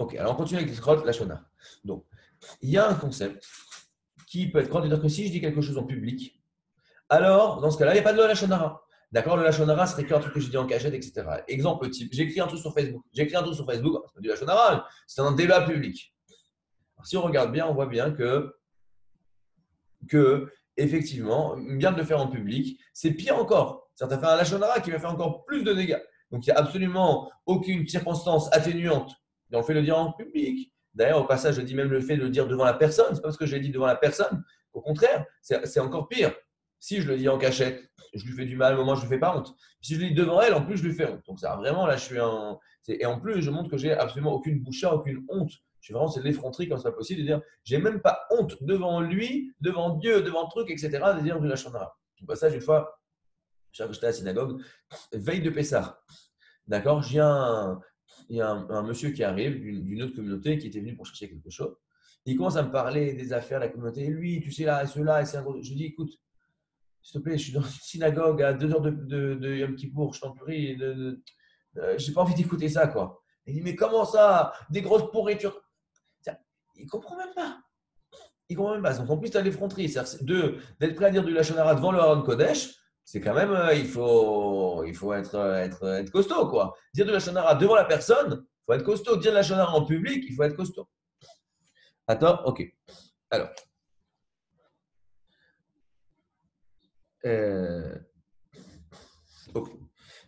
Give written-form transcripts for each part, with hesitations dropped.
Ok, alors on continue avec l'Isrot, la Shona. Donc, il y a un concept qui peut être correct de dire que si je dis quelque chose en public, alors dans ce cas-là, il n'y a pas de Lachonara. D'accord, le Lachonara serait qu'un truc que j'ai dit en cachette, etc. Exemple type, j'ai écrit un truc sur Facebook. J'ai écrit un truc sur Facebook, c'est pas du Lachonara, c'est un débat public. Alors, si on regarde bien, on voit bien que effectivement, bien de le faire en public, c'est pire encore. C'est-à-dire, tu as fait un Lachonara qui va faire encore plus de dégâts. Donc, il n'y a absolument aucune circonstance atténuante dans le fait de le dire en public. D'ailleurs, au passage, je dis même le fait de le dire devant la personne. Ce n'est pas parce que je l'ai dit devant la personne. Au contraire, c'est encore pire. Si je le dis en cachette, je lui fais du mal, au moment où je ne lui fais pas honte. Si je le dis devant elle, en plus, je lui fais honte. Donc, ça, vraiment, là, je suis un. Et en plus, je montre que j'ai absolument aucune boucha, aucune honte. Je suis vraiment, c'est de l'effronterie quand c'est pas possible de dire, j'ai même pas honte devant lui, devant Dieu, devant le truc, etc., de dire du Lachon Hara. Au passage, une fois, j'étais à la synagogue, veille de Pessah. D'accord, il y a un monsieur qui arrive d'une autre communauté qui était venu pour chercher quelque chose. Il commence à me parler des affaires de la communauté. Et lui, tu sais, là, et ceux-là, et c'est un gros. Je lui dis, écoute, s'il te plaît, je suis dans une synagogue à 2 heures de Yom Kippour, je t'en prie, j'ai pas envie d'écouter ça, quoi. Il dit, mais comment ça? Des grosses pourritures. Il comprend même pas. Il comprend même pas. Donc en plus, tu as l'effronterie. D'être prêt à dire du Lachon Hara devant le Haron Kodesh, c'est quand même, il faut être costaud, quoi. Dire du Lachon Hara devant la personne, il faut être costaud. Dire du Lachon Hara en public, il faut être costaud. Attends, ok. Alors, ok.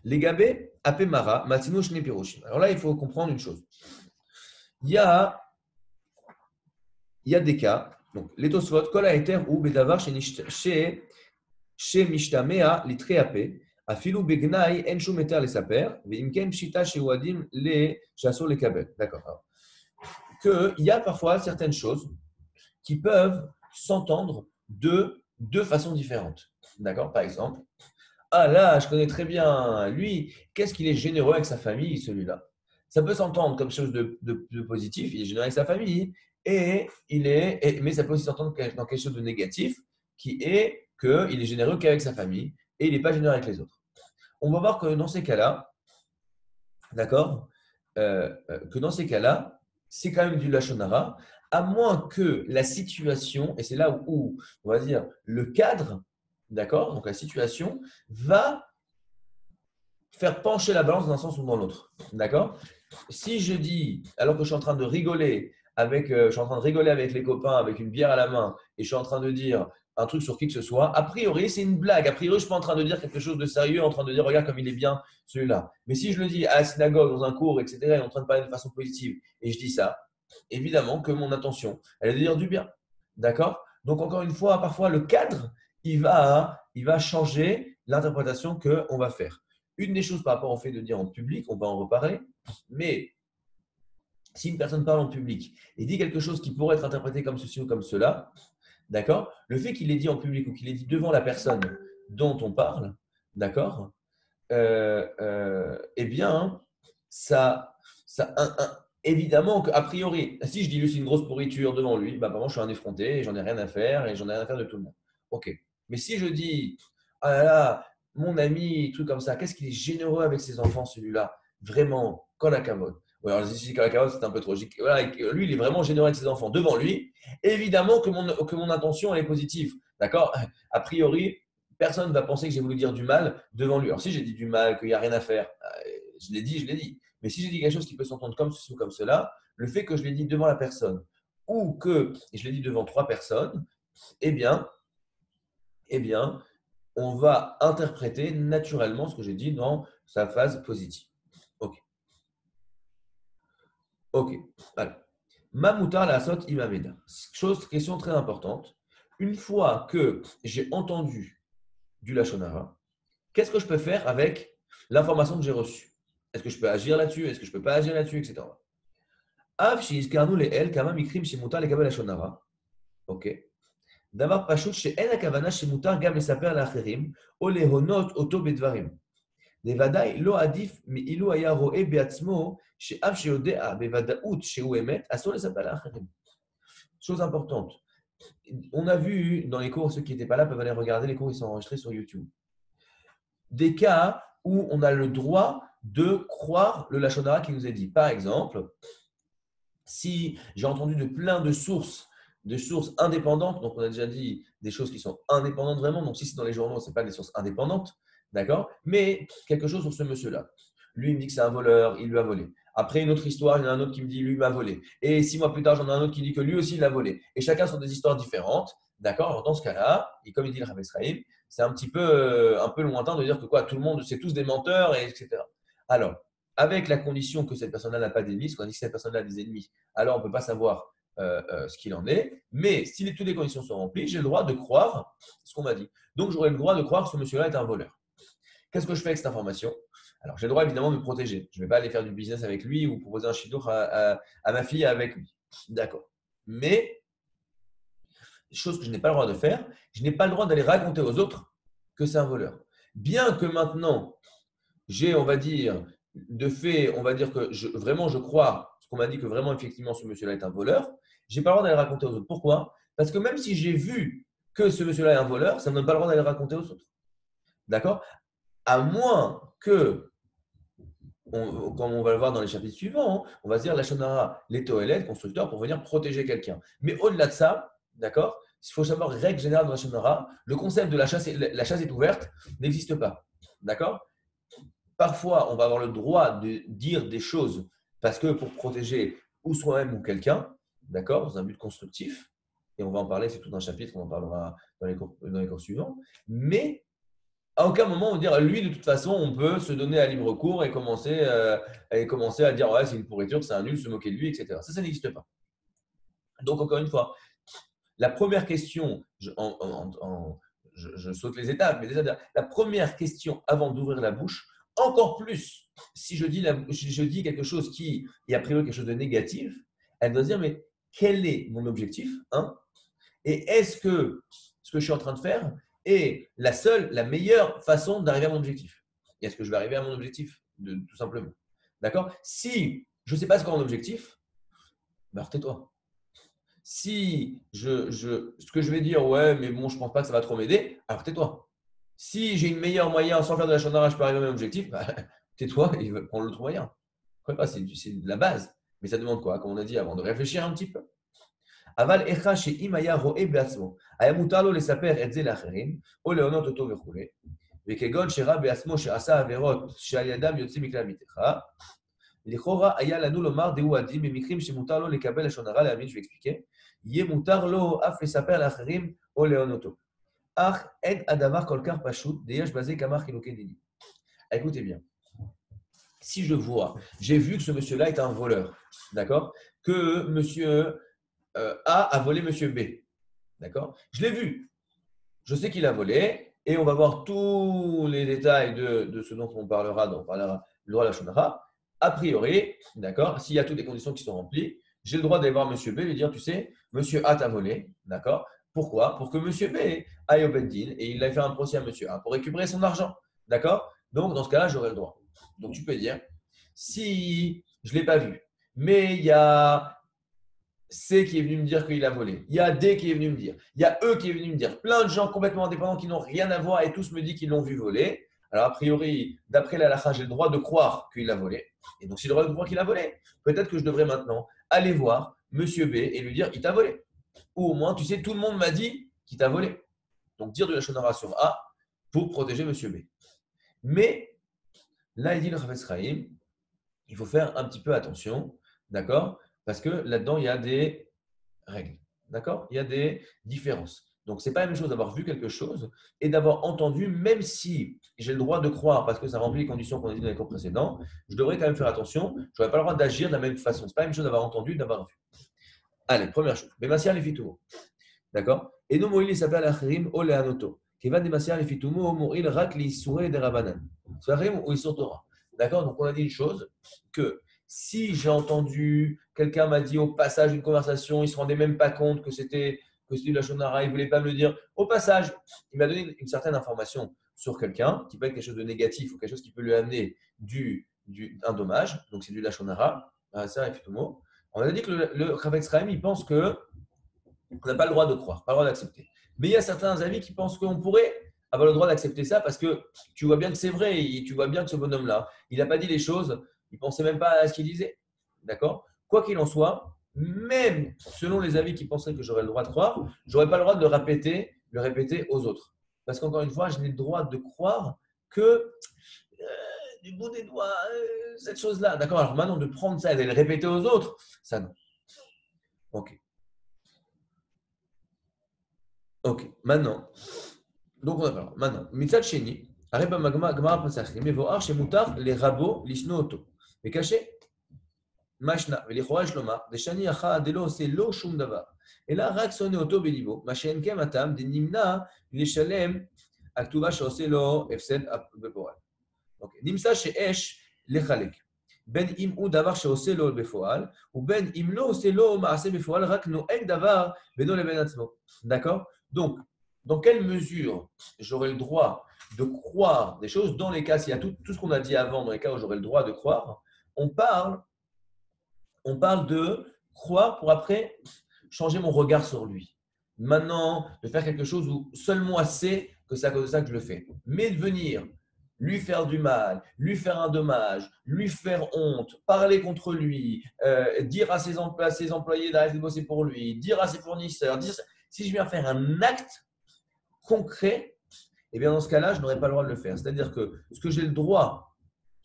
Les gabés, apemara, matino shne piroshim. Alors là, il faut comprendre une chose. Il y a des cas. Donc, les Tosfot, kol haeter ou bedavar chez Mishtamea litreape, afilu begnai en shum eter lesaper, veimken pshita chez Wadim le chasso le kabel. D'accord. Qu'il y a parfois certaines choses qui peuvent s'entendre de deux façons différentes. D'accord. Par exemple, ah là, je connais très bien lui, qu'est-ce qu'il est généreux avec sa famille, celui-là. Ça peut s'entendre comme chose de positif, il est généreux avec sa famille, mais ça peut aussi s'entendre dans quelque chose de négatif, qui est qu'il est généreux qu'avec sa famille et il n'est pas généreux avec les autres. On va voir que dans ces cas-là, d'accord, que dans ces cas-là, c'est quand même du Lachon Hara, à moins que la situation, et c'est là où on va dire le cadre, d'accord, donc la situation va faire pencher la balance dans un sens ou dans l'autre. D'accord. Si je dis, alors que je suis en train de rigoler je suis en train de rigoler avec les copains, avec une bière à la main, et je suis en train de dire un truc sur qui que ce soit, a priori, c'est une blague. A priori, je ne suis pas en train de dire quelque chose de sérieux, en train de dire, regarde comme il est bien, celui-là. Mais si je le dis à la synagogue, dans un cours, etc., et en train de parler de façon positive, et je dis ça, évidemment que mon intention, elle est de dire du bien. D'accord. Donc, encore une fois, parfois, le cadre, il va changer l'interprétation qu'on va faire. Une des choses par rapport au fait de dire en public, on va en reparler, mais si une personne parle en public et dit quelque chose qui pourrait être interprété comme ceci ou comme cela, d'accord, le fait qu'il l'ait dit en public ou qu'il l'ait dit devant la personne dont on parle, d'accord, eh bien, évidemment qu'a priori, si je dis lui c'est une grosse pourriture devant lui, bah, vraiment je suis un effronté et j'en ai rien à faire et j'en ai rien à faire de tout le monde. Ok. Mais si je dis, ah là là, mon ami, truc comme ça, qu'est-ce qu'il est généreux avec ses enfants celui-là, vraiment, Kolakavod. Oui, alors ici, Kolakavod, c'est un peu trop logique. Voilà, lui, il est vraiment généreux avec ses enfants devant lui. Évidemment que mon intention, elle est positive. D'accord. A priori, personne ne va penser que j'ai voulu dire du mal devant lui. Alors si j'ai dit du mal, qu'il n'y a rien à faire, je l'ai dit, je l'ai dit. Mais si j'ai dit quelque chose qui peut s'entendre comme ceci ou comme cela, le fait que je l'ai dit devant la personne ou que je l'ai dit devant 3 personnes, eh bien, on va interpréter naturellement ce que j'ai dit dans sa phase positive. Ok. Ok. Alors, Mamoutar la sot imameda. Question très importante. Une fois que j'ai entendu du Lachon Hara, qu'est-ce que je peux faire avec l'information que j'ai reçue? Est-ce que je peux agir là-dessus? Est-ce que je ne peux pas agir là-dessus, etc. Av שהזכרנו לאל כמה מקרים שמותר לקבל לשון הרע, אוקיי? דבר פשוט שאין הכוונה שמותר גם לספר לאחרים או להונות אותו בדברים. בוודאי לא עדיף מאילו היה רואה בעצמו שאף שיודע בוודאות שהוא אמת, אסור לספר לאחרים. Chose importante. On a vu dans les cours, ceux qui n'étaient pas là peuvent aller regarder, les cours ils sont enregistrés sur YouTube. Des cas où on a le droit de croire le Lachon Hara qui nous est dit. Par exemple, Si j'ai entendu de plein de sources indépendantes, donc on a déjà dit des choses qui sont indépendantes vraiment, donc si c'est dans les journaux, ce n'est pas des sources indépendantes, d'accord? Mais quelque chose sur ce monsieur-là. Lui, il me dit que c'est un voleur, il lui a volé. Après, une autre histoire, il y en a un autre qui me dit, lui, il m'a volé. Et 6 mois plus tard, j'en ai un autre qui dit que lui aussi, il l'a volé. Et chacun sont des histoires différentes, d'accord? Alors, dans ce cas-là, et comme il dit le Rav Israël, c'est un peu lointain de dire que quoi, tout le monde, c'est tous des menteurs, et etc. Alors, avec la condition que cette personne-là n'a pas d'ennemis, parce qu'on dit que cette personne-là a des ennemis, alors on ne peut pas savoir ce qu'il en est. Mais si toutes les conditions sont remplies, j'ai le droit de croire ce qu'on m'a dit. Donc, j'aurai le droit de croire que ce monsieur-là est un voleur. Qu'est-ce que je fais avec cette information? Alors, j'ai le droit évidemment de me protéger. Je ne vais pas aller faire du business avec lui ou proposer un chidour à ma fille avec lui. D'accord. Mais, chose que je n'ai pas le droit de faire, je n'ai pas le droit d'aller raconter aux autres que c'est un voleur. Bien que maintenant, j'ai, on va dire, de fait, on va dire que vraiment je crois ce qu'on m'a dit que vraiment, effectivement, ce monsieur-là est un voleur, je n'ai pas le droit d'aller raconter aux autres. Pourquoi? Parce que même si j'ai vu que ce monsieur-là est un voleur, ça ne me donne pas le droit d'aller raconter aux autres. D'accord? À moins que, comme on va le voir dans les chapitres suivants, on va se dire la Shonara, les Toélètes, constructeurs, pour venir protéger quelqu'un. Mais au-delà de ça, d'accord? Il faut savoir, règle générale dans la Shonara, le concept de la chasse est ouverte n'existe pas. D'accord? Parfois, on va avoir le droit de dire des choses parce que pour protéger ou soi-même ou quelqu'un, d'accord, dans un but constructif, et on va en parler, c'est tout un chapitre, on en parlera dans les cours suivants, mais à aucun moment on va dire, lui, de toute façon, on peut se donner à libre cours et commencer à dire, ouais, c'est une pourriture, c'est un nul, se moquer de lui, etc. Ça n'existe pas. Donc, encore une fois, la première question, je saute les étapes, mais déjà, la première question avant d'ouvrir la bouche, encore plus si je dis quelque chose qui est a priori quelque chose de négatif, elle doit se dire, mais quel est mon objectif, hein? Et est-ce que ce que je suis en train de faire est la meilleure façon d'arriver à mon objectif? Et est-ce que je vais arriver à mon objectif, tout simplement? D'accord? Si je ne sais pas ce qu'est mon objectif, ben tais-toi. Si ce que je vais dire, ouais, mais bon, je ne pense pas que ça va trop m'aider, alors tais-toi. Si j'ai une meilleure moyen sans faire de la chandara, je peux arriver à mon objectif, bah, tais-toi et prends l'autre moyen. C'est de la base. Mais ça demande quoi? Comme on a dit avant, de réfléchir un petit peu. אבל איכה שאם היה רואה בעצמו, היה מותר לו לספר את זה לאחרים, או להונות אותו וכו', וכגון שראה בעצמו שעשה עבירות שעל ידם יוצאים מכלל ביתך, לכאורה היה לנו לומר דהו הדין במקרים שמותר לו לקבל לשון הרע להאמין שהוא expliqué, יהיה מותר לו אף לספר לאחרים או להונותו. אך אין הדבר כל כך פשוט, ויש בזה כמה חילוקי דינים. Écoutez bien. Si je vois, j'ai vu que ce monsieur-là est un voleur, d'accord? Que monsieur A volé monsieur B, d'accord? Je l'ai vu. Je sais qu'il a volé et on va voir tous les détails de ce dont on parlera, le droit à la shonara. A priori, d'accord, s'il y a toutes les conditions qui sont remplies, j'ai le droit d'aller voir monsieur B et lui dire, tu sais, monsieur A t'a volé, d'accord? Pourquoi? Pour que monsieur B aille au Beddin et il aille faire un procès à monsieur A pour récupérer son argent, d'accord? Donc, dans ce cas-là, j'aurai le droit. Donc, tu peux dire, si je ne l'ai pas vu, mais il y a C qui est venu me dire qu'il a volé, il y a D qui est venu me dire, il y a E qui est venu me dire, plein de gens complètement indépendants qui n'ont rien à voir et tous me disent qu'ils l'ont vu voler. Alors, a priori, d'après la halakha, j'ai le droit de croire qu'il a volé. Et donc, si j'ai le droit de croire qu'il a volé, peut-être que je devrais maintenant aller voir monsieur B et lui dire, il t'a volé. Ou au moins, tu sais, tout le monde m'a dit qu'il t'a volé. Donc, dire de la shonara sur A pour protéger monsieur B. Mais, là, il dit le Chafetz Chaim, il faut faire un petit peu attention, d'accord? Parce que là-dedans, il y a des règles, d'accord? Il y a des différences. Donc, ce n'est pas la même chose d'avoir vu quelque chose et d'avoir entendu, même si j'ai le droit de croire parce que ça remplit les conditions qu'on a dit dans les cours précédents, je devrais quand même faire attention. Je n'aurais pas le droit d'agir de la même façon. Ce n'est pas la même chose d'avoir entendu et d'avoir vu. Allez, première chose. Bemasia lefitumo. D'accord? Et nous, Moïl, il s'appelle Achirim o leanoto. Kevan demasia lefitumo, Moïl rak li soure de rabanan. C'est Achirim ou Isur Torah. D'accord? Donc, on a dit une chose que si j'ai entendu, quelqu'un m'a dit au passage d'une conversation, il ne se rendait même pas compte que c'était de la shonara, il ne voulait pas me le dire. Au passage, il m'a donné une certaine information sur quelqu'un, qui peut être quelque chose de négatif ou quelque chose qui peut lui amener un dommage. Donc, c'est du la shonara. Ça, effectivement. On a dit que le Chafetz Chaim, il pense qu'on n'a pas le droit de croire, pas le droit d'accepter. Mais il y a certains avis qui pensent qu'on pourrait avoir le droit d'accepter ça parce que tu vois bien que c'est vrai, et tu vois bien que ce bonhomme-là, il n'a pas dit les choses, il ne pensait même pas à ce qu'il disait. D'accord? Quoi qu'il en soit, même selon les avis qui penseraient que j'aurais le droit de croire, je n'aurais pas le droit de le répéter aux autres. Parce qu'encore une fois, je n'ai le droit de croire que du bout des doigts, cette chose-là. D'accord. Alors maintenant, de prendre ça et de le répéter aux autres, ça non. Ok. Ok. Maintenant, donc on a parlé. Maintenant, mitzad sheni, areba magma gmar pasachim, mevoar shemutar les rabots lisno auto. Mais caché, machna, ולכאורה יש לומר, דשני אחד דלא עושה לו שום דבר, אלא רק שונא אותו בליבו, מה שאין כן הטעם דנמנע לשלם הכתובה שעושה לו הפסד בפועל. נמצא שאש לחלק, בין אם הוא דבר שעושה לו בפועל, ובין אם לא עושה לו מעשה בפועל, רק נוהג דבר בינו לבין עצמו. D'accord? Donc, dans quelle mesure j'aurai le droit de croire des choses dans les cas, s'il y a tout ce qu'on a dit avant, dans les cas où j'aurai le droit de croire, on parle de croire pour après changer mon regard sur lui. Maintenant, de faire quelque chose où seul moi sais que c'est à cause de ça que je le fais. Mais de venir lui faire du mal, lui faire un dommage, lui faire honte, parler contre lui, dire à ses employés d'arrêter de bosser pour lui, dire à ses fournisseurs, si je viens faire un acte concret, eh bien dans ce cas-là, je n'aurai pas le droit de le faire. C'est-à-dire que ce que j'ai le droit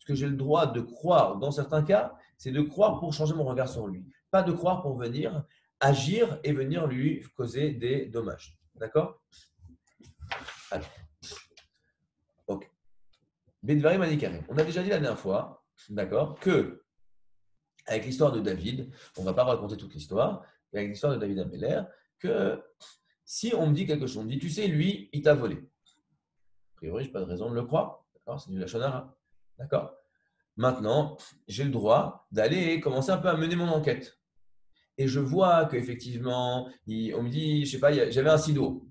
de croire dans certains cas, c'est de croire pour changer mon regard sur lui. Pas de croire pour venir agir et venir lui causer des dommages. D'accord? Alors, ok. Bedvarim Anikarim. On a déjà dit la dernière fois, d'accord, que avec l'histoire de David, on ne va pas raconter toute l'histoire, mais avec l'histoire de David Améler, que si on me dit quelque chose, on me dit, tu sais, lui, il t'a volé. A priori, je n'ai pas de raison de le croire. D'accord? C'est du Lachon Hara. D'accord? Maintenant, j'ai le droit d'aller commencer un peu à mener mon enquête. Et je vois qu'effectivement, on me dit, je sais pas, j'avais un sido.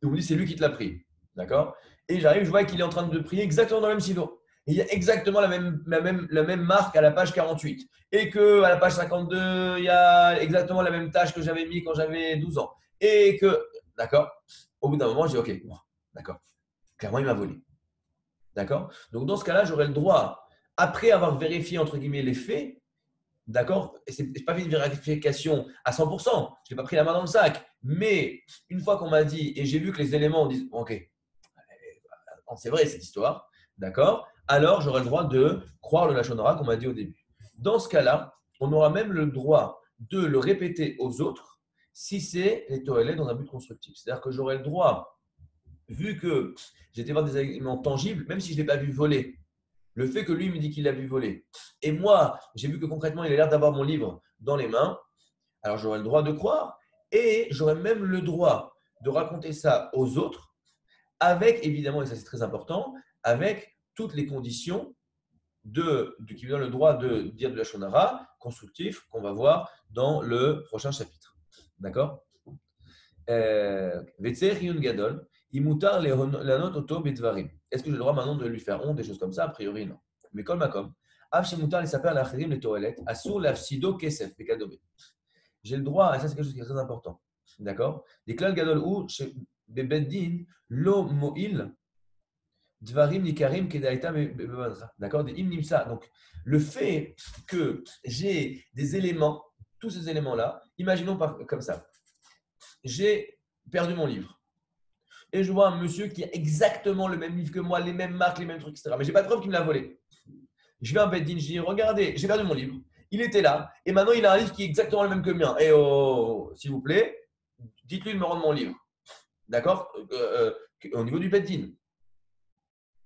On me dit, c'est lui qui te l'a pris. D'accord? Et j'arrive, je vois qu'il est en train de prier exactement dans le même sido. Et il y a exactement la même marque à la page 48. Et qu'à la page 52, il y a exactement la même tâche que j'avais mis quand j'avais 12 ans. Et que, d'accord? Au bout d'un moment, je dis, ok, bon, d'accord. Clairement, il m'a volé. D'accord? Donc, dans ce cas-là, j'aurais le droit, après avoir vérifié, entre guillemets, les faits, d'accord? Je n'ai pas fait une vérification à 100%, je n'ai pas pris la main dans le sac, mais une fois qu'on m'a dit, et j'ai vu que les éléments disent, ok, c'est vrai cette histoire, d'accord? Alors, j'aurai le droit de croire le Lachon Hara qu'on m'a dit au début. Dans ce cas-là, on aura même le droit de le répéter aux autres si c'est les toilettes dans un but constructif. C'est-à-dire que j'aurai le droit, vu que j'étais voir des éléments tangibles, même si je ne l'ai pas vu voler, le fait que lui me dit qu'il l'a vu voler, et moi, j'ai vu que concrètement, il a l'air d'avoir mon livre dans les mains, alors j'aurai le droit de croire, et j'aurai même le droit de raconter ça aux autres, avec évidemment, et ça c'est très important, avec toutes les conditions qui me donnent le droit de dire de Lachon Hara constructif qu'on va voir dans le prochain chapitre. D'accord? Gadol. Est-ce que j'ai le droit maintenant de lui faire honte, des choses comme ça? A priori, non. Mais comme makom, j'ai le droit, et ça c'est quelque chose qui est très important. D'accord? Les klal gadol ou bebeddin lo mo'il dvarim nikarim kedaita bebadra. D'accord? Des imnimsa. Donc, le fait que j'ai des éléments, tous ces éléments-là, imaginons comme ça. J'ai perdu mon livre. Et je vois un monsieur qui a exactement le même livre que moi, les mêmes marques, les mêmes trucs, etc. Mais je n'ai pas de preuve qu'il me l'a volé. Je vais à un Beddin, je dis, regardez, j'ai perdu mon livre. Il était là. Et maintenant, il a un livre qui est exactement le même que le mien. Et oh, s'il vous plaît, dites-lui de me rendre mon livre. D'accord? Au niveau du Beddin.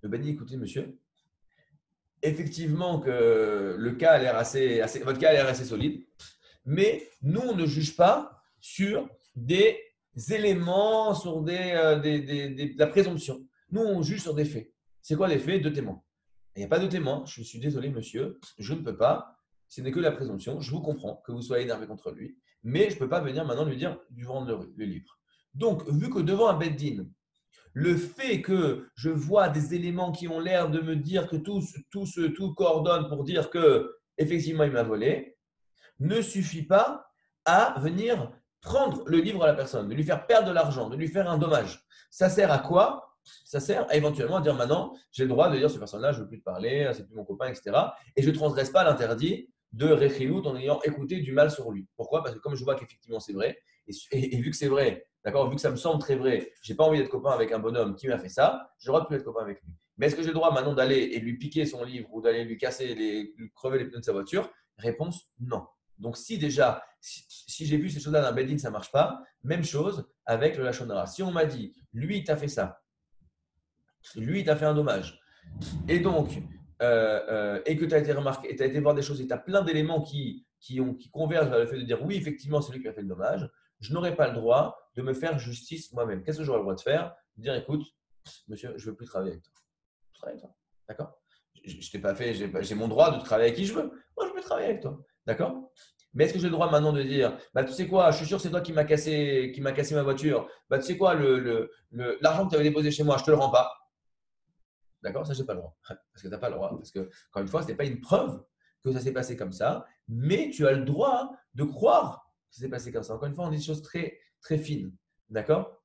Le Beddin, écoutez, monsieur, effectivement que le cas a l'air votre cas a l'air assez solide. Mais nous, on ne juge pas sur des éléments, sur de la présomption. Nous, on juge sur des faits. C'est quoi les faits? Deux témoins. Il n'y a pas de témoins. Je suis désolé, monsieur, je ne peux pas. Ce n'est que la présomption. Je vous comprends que vous soyez énervé contre lui, mais je ne peux pas venir maintenant lui dire du vendre le livre. Donc, vu que devant un beddin, le fait que je vois des éléments qui ont l'air de me dire que tout coordonne pour dire que effectivement il m'a volé, ne suffit pas à venir prendre le livre à la personne, de lui faire perdre de l'argent, de lui faire un dommage. Ça sert à quoi? Ça sert à éventuellement à dire maintenant, j'ai le droit de dire ce personne-là, je ne veux plus te parler, c'est plus mon copain, etc. Et je ne transgresse pas l'interdit de Rechilut en ayant écouté du mal sur lui. Pourquoi? Parce que comme je vois qu'effectivement c'est vrai, et vu que c'est vrai, d'accord, vu que ça me semble très vrai, j'ai pas envie d'être copain avec un bonhomme qui m'a fait ça, j'ai le droit de plus être copain avec lui. Mais est-ce que j'ai le droit maintenant d'aller et lui piquer son livre ou d'aller lui casser, lui crever les pneus de sa voiture? Réponse non. Donc si déjà, si j'ai vu ces choses-là d'un bedding, ça ne marche pas, même chose avec le Lachon Hara. Si on m'a dit, lui, il t'a fait ça, lui, il t'a fait un dommage, et donc, et que tu as été remarqué, tu as été voir des choses et tu as plein d'éléments qui convergent vers le fait de dire oui, effectivement, c'est lui qui a fait le dommage, je n'aurai pas le droit de me faire justice moi-même. Qu'est-ce que j'aurai le droit de faire? De dire écoute, monsieur, je ne veux plus travailler avec toi. Je travaille avec toi. D'accord? Je t'ai pas fait, j'ai mon droit de travailler avec qui je veux. Moi, je peux travailler avec toi. D'accord? Mais est-ce que j'ai le droit maintenant de dire, bah, tu sais quoi, je suis sûr que c'est toi qui m'as cassé ma voiture. Bah, tu sais quoi, l'argent que tu avais déposé chez moi, je ne te le rends pas. D'accord? Ça, je n'ai pas le droit. Parce que tu n'as pas le droit. Parce que, encore une fois, ce n'est pas une preuve que ça s'est passé comme ça, mais tu as le droit de croire que ça s'est passé comme ça. Encore une fois, on dit des choses très, très fines. D'accord?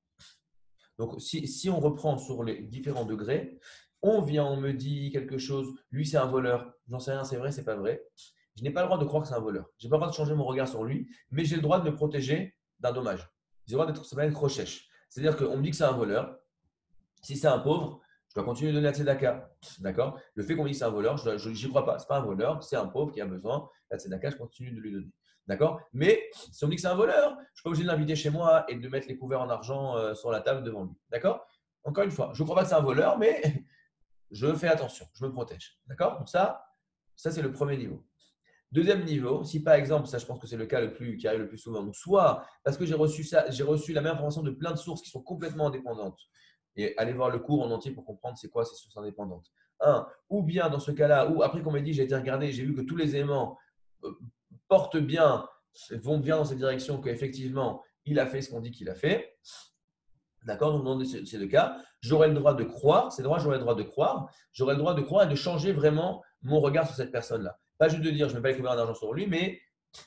Donc, si on reprend sur les différents degrés, on vient, on me dit quelque chose, lui c'est un voleur, j'en sais rien, c'est vrai, c'est pas vrai. Je n'ai pas le droit de croire que c'est un voleur. Je n'ai pas le droit de changer mon regard sur lui, mais j'ai le droit de me protéger d'un dommage. J'ai le droit d'être, ça s'appelle crochèche. C'est-à-dire qu'on me dit que c'est un voleur. Si c'est un pauvre, je dois continuer de donner la tzedaka. D'accord? Le fait qu'on me dise que c'est un voleur, je n'y crois pas. Ce n'est pas un voleur, c'est un pauvre qui a besoin. La tzedaka, je continue de lui donner. D'accord? Mais si on me dit que c'est un voleur, je ne suis pas obligé de l'inviter chez moi et de mettre les couverts en argent sur la table devant lui. D'accord? Encore une fois, je ne crois pas que c'est un voleur, mais je fais attention, je me protège. D'accord? Donc ça c'est le premier niveau. Deuxième niveau, si par exemple, ça je pense que c'est le cas qui arrive le plus souvent, donc soit parce que j'ai reçu la même information de plein de sources qui sont complètement indépendantes, et aller voir le cours en entier pour comprendre c'est quoi ces sources indépendantes. Ou bien dans ce cas-là, ou après qu'on m'a dit, j'ai été regardé, j'ai vu que tous les éléments portent bien, vont bien dans cette direction, qu'effectivement, il a fait ce qu'on dit qu'il a fait. D'accord? Donc, dans ces deux cas, j'aurai le droit de croire, j'aurai le droit de croire, j'aurai le droit de croire et de changer vraiment mon regard sur cette personne-là. Pas juste de dire, je ne vais pas les couvrir d'argent sur lui, mais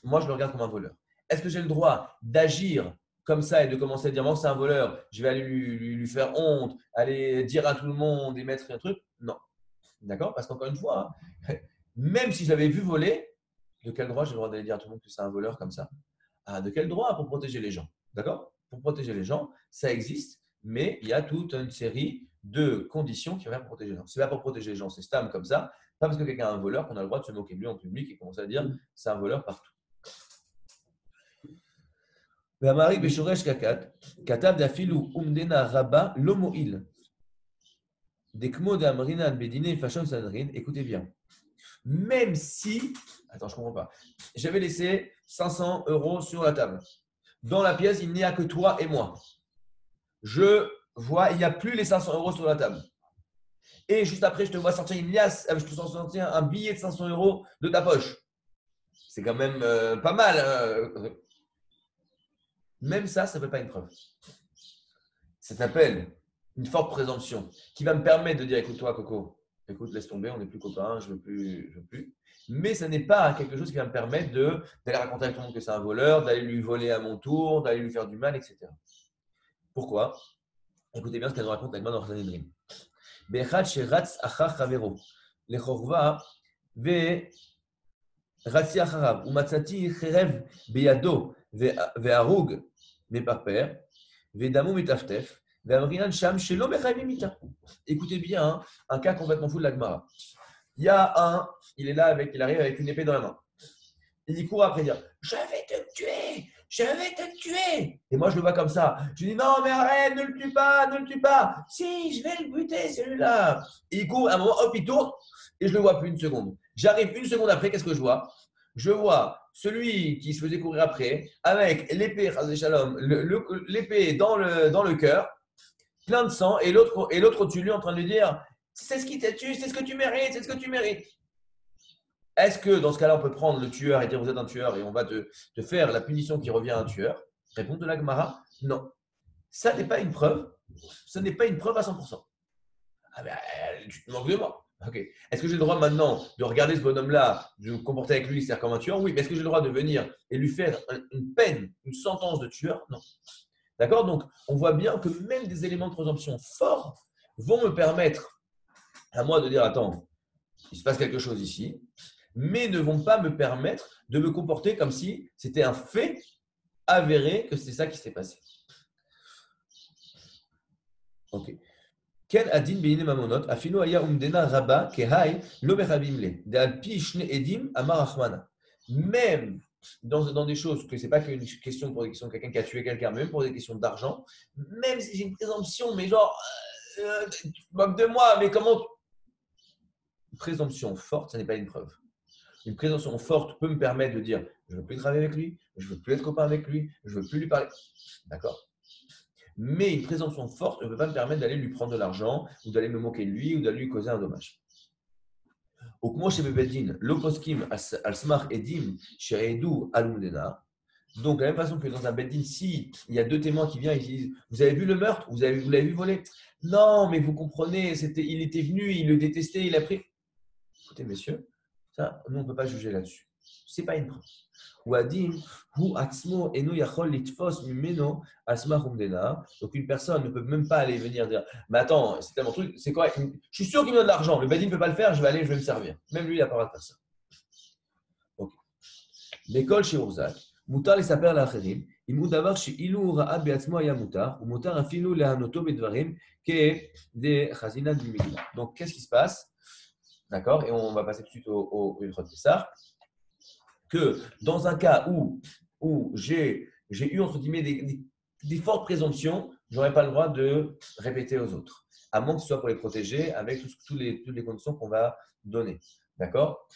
moi, je le regarde comme un voleur. Est-ce que j'ai le droit d'agir comme ça et de commencer à dire, moi, c'est un voleur, je vais aller lui faire honte, aller dire à tout le monde et mettre un truc? Non. D'accord? Parce qu'encore une fois, même si je l'avais vu voler, de quel droit j'ai le droit d'aller dire à tout le monde que c'est un voleur comme ça? De quel droit? Pour protéger les gens. D'accord? Pour protéger les gens, ça existe, mais il y a toute une série de conditions qui viennent pour protéger les gens. Ce n'est pas pour protéger les gens, c'est stam comme ça. Pas parce que quelqu'un est un voleur qu'on a le droit de se moquer de lui en public et commencer à dire c'est un voleur partout. Amari Beshoresh Kakat, Katab Dafilu Umdena Rabba Lomoil. Dekmo d'Amrinan Bedine Fashon Sanrin, écoutez bien. Même si, attends, je ne comprends pas, j'avais laissé 500 € sur la table. Dans la pièce, il n'y a que toi et moi. Je vois, il n'y a plus les 500 € sur la table. Et juste après, je te vois sortir une liasse, je te sens sortir un billet de 500 € de ta poche. C'est quand même pas mal. Même ça ne fait pas une preuve. Ça s'appelle une forte présomption qui va me permettre de dire écoute-toi, Coco, écoute, laisse tomber, on n'est plus copains, je ne veux plus. Mais ce n'est pas quelque chose qui va me permettre d'aller raconter à tout le monde que c'est un voleur, d'aller lui voler à mon tour, d'aller lui faire du mal, etc. Pourquoi? Écoutez bien ce qu'elle nous raconte avec moi dans Sanhedrin. Bechad sheratz achar chavero, lechorva ve'ratzi acharav, umatzati cherev beyado ve'arug meparper, ve'damu metaftef, ve'amrinan sham shelo mechayim mita. Écoutez bien, un cas complètement fou de la Gemara. Il arrive avec une épée dans la main. Il court après dire je vais te tuer, je vais te tuer. Et moi, je le vois comme ça. Je dis non, mais arrête, ne le tue pas, ne le tue pas. Si, je vais le buter, celui-là. Et il court, à un moment, hop, il tourne et je ne le vois plus une seconde. J'arrive une seconde après, qu'est-ce que je vois? Je vois celui qui se faisait courir après avec l'épée, l'épée dans le cœur, plein de sang, et l'autre au-dessus de lui en train de lui dire c'est ce qui t'a tué, c'est ce que tu mérites, c'est ce que tu mérites. Est-ce que dans ce cas-là, on peut prendre le tueur et dire vous êtes un tueur et on va te faire la punition qui revient à un tueur? Réponse de la Gemara, non. Ça n'est pas une preuve. Ce n'est pas une preuve à 100%. Ah ben, tu te moques de moi. Ok. Est-ce que j'ai le droit maintenant de regarder ce bonhomme-là, de me comporter avec lui, c'est-à-dire comme un tueur? Oui. Mais est-ce que j'ai le droit de venir et lui faire une peine, une sentence de tueur? Non. D'accord? Donc, on voit bien que même des éléments de présomption forts vont me permettre à moi de dire attends, il se passe quelque chose ici. mais ne vont pas me permettre de me comporter comme si c'était un fait avéré que c'est ça qui s'est passé. Ok. Quel adin beine mamonot afino aya umdena rabba kehai lo mechavim le de alpi shne edim amar achmana. Même dans des choses que c'est pas qu'une question pour des questions de quelqu'un qui a tué quelqu'un, même pour des questions d'argent, même si j'ai une présomption, mais genre tu te moques de moi, mais comment une présomption forte, ça n'est pas une preuve. Une présomption forte peut me permettre de dire je ne veux plus travailler avec lui, je ne veux plus être copain avec lui, je ne veux plus lui parler. D'accord. Mais une présomption forte ne peut pas me permettre d'aller lui prendre de l'argent ou d'aller me moquer de lui ou d'aller lui causer un dommage. Au comment chez Bebedin, l'oposkim al-smar edim sheredu alumdena. Donc, de la même façon que dans un beddin, si il y a deux témoins qui viennent et qui disent vous avez vu le meurtre, vous l'avez vu voler. Non, mais vous comprenez, il était venu, il le détestait, il a pris. Écoutez, messieurs, ça, nous, on ne peut pas juger là-dessus. Ce n'est pas une preuve. Donc une personne ne peut même pas aller venir dire mais attends, c'est tellement truc, c'est quoi? Je suis sûr qu'il me donne de l'argent, le Badin ne peut pas le faire, je vais aller, je vais me servir. Même lui, il n'a pas le droit de faire ça. Ok. L'école chez Urzak, Moutar les saper la Acherim, il mou d'avoir chez Ilou Ra'a Beatzmo Aya Moutar, ou Moutar Afilou Lehanoto Bedvarim, qui est des Chazina du Megillah. Donc qu'est-ce qui se passe? D'accord? Et on va passer tout de suite au Ilchot Pessah. Que dans un cas où j'ai eu, entre guillemets, des fortes présomptions, je n'aurais pas le droit de répéter aux autres, à moins que ce soit pour les protéger avec toutes les conditions qu'on va donner. D'accord?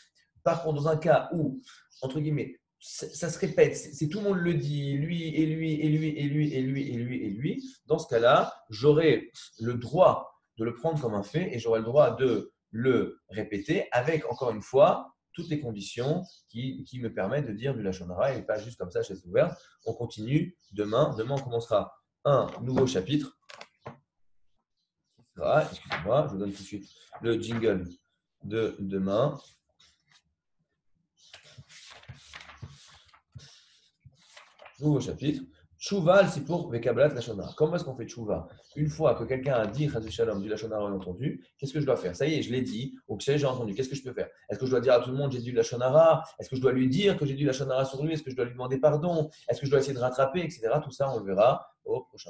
Par contre, dans un cas où, entre guillemets, ça se répète, c'est tout le monde le dit, lui et lui et lui et lui et lui et lui et lui, dans ce cas-là, j'aurai le droit de le prendre comme un fait et j'aurai le droit de le répéter avec, encore une fois, toutes les conditions qui me permettent de dire du Lachon Hara et pas juste comme ça, chaise ouverte. On continue demain. Demain, on commencera un nouveau chapitre. Excusez-moi, je vous donne tout de suite le jingle de demain. Nouveau chapitre. Tchouva, c'est pour Vekablat Lachon Hara. Comment est-ce qu'on fait Tchouva? Une fois que quelqu'un a dit Chazé Shalom du Lachon Hara, on l'a entendu, qu'est-ce que je dois faire? Ça y est, je l'ai dit, donc j'ai entendu. Qu'est-ce que je peux faire? Est-ce que je dois dire à tout le monde j'ai dit du Lachon Hara? Est-ce que je dois lui dire que j'ai dit du Lachon Hara sur lui? Est-ce que je dois lui demander pardon? Est-ce que je dois essayer de rattraper, etc. Tout ça, on le verra au prochain.